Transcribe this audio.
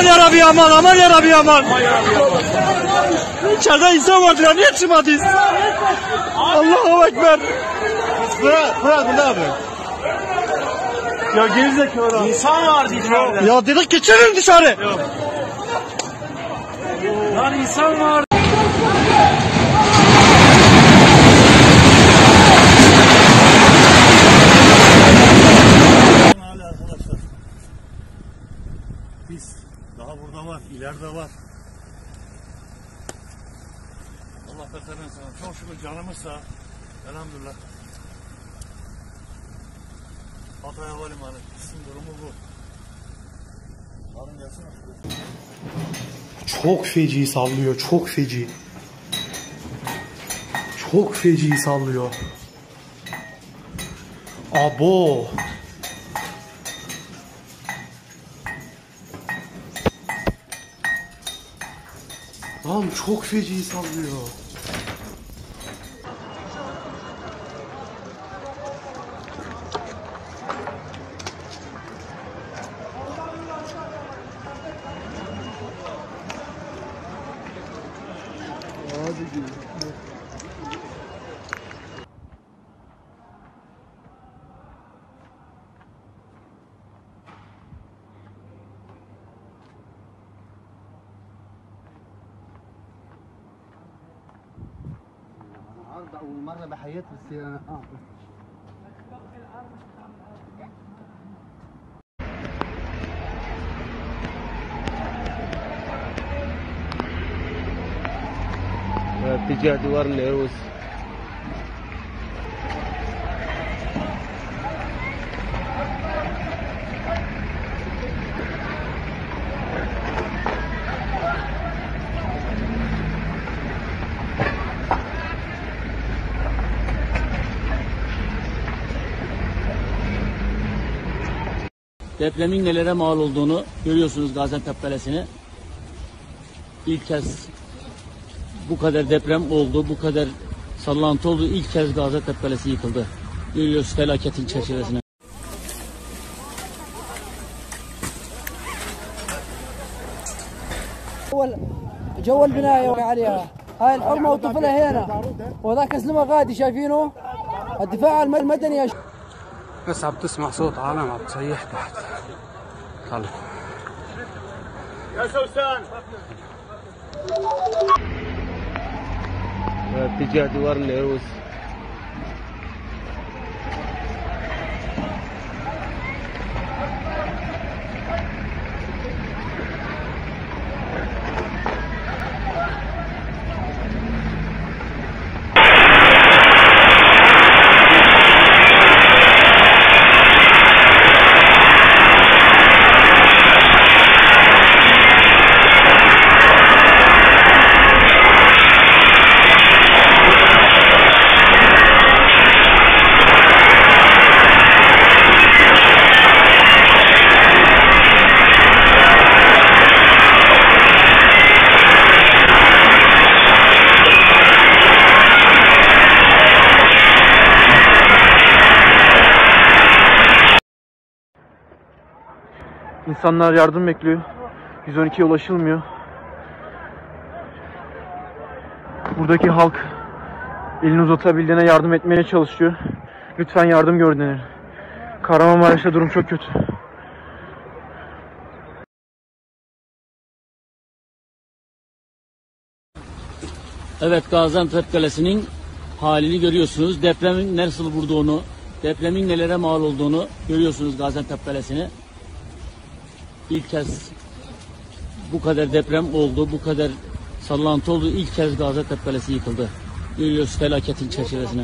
Aman yarabbi aman, aman yarabbi aman. İçeride insan vardı ya, niye çıkmadınız? Allahu Ekber. Bırak ne abi? Ya gerizekalı. İnsan vardı içeride. Ya dedik geçelim dışarı. Lan insan vardı. Arkadaşlar. Pis. Daha burada var, ileride var. Allah beterinden sana. Çok şükür canımızsa. Elhamdülillah. Hatay Havalimanı. Pisin durumu bu. Harun gelsene. Çok feci sallıyor, çok feci. Çok feci sallıyor. Abo. Lan çok feci sallıyor. أول مرة بحياتي بتصير أنا اتجاه دوار العروس. Depremin nelere mal olduğunu görüyorsunuz Gaziantep Kalesi'ni. İlk kez bu kadar deprem oldu, bu kadar sallantı oldu. İlk kez Gaziantep Kalesi yıkıldı. Görüyoruz felaketin çerçevesine. جو البناية عليها هاي الحرمة وطفلها هنا وذاك اسلمه غادي شايفينه الدفاع المدني بس عم تسمع صوت عالم عم تصيح تحت. خلص يا سوسان. اتجاه دوار العروس. İnsanlar yardım bekliyor. 112'ye ulaşılmıyor. Buradaki halk elini uzatabildiğine yardım etmeye çalışıyor. Lütfen yardım gör denir. Kahramanmaraş'ta durum çok kötü. Evet, Gaziantep Kalesi'nin halini görüyorsunuz. Depremin nasıl vurduğunu, depremin nelere mal olduğunu görüyorsunuz Gaziantep Kalesi'ni. İlk kez bu kadar deprem oldu, bu kadar sallantı oldu. İlk kez Gaziantep Kalesi yıkıldı. Görüyoruz felaketin çerçevesine.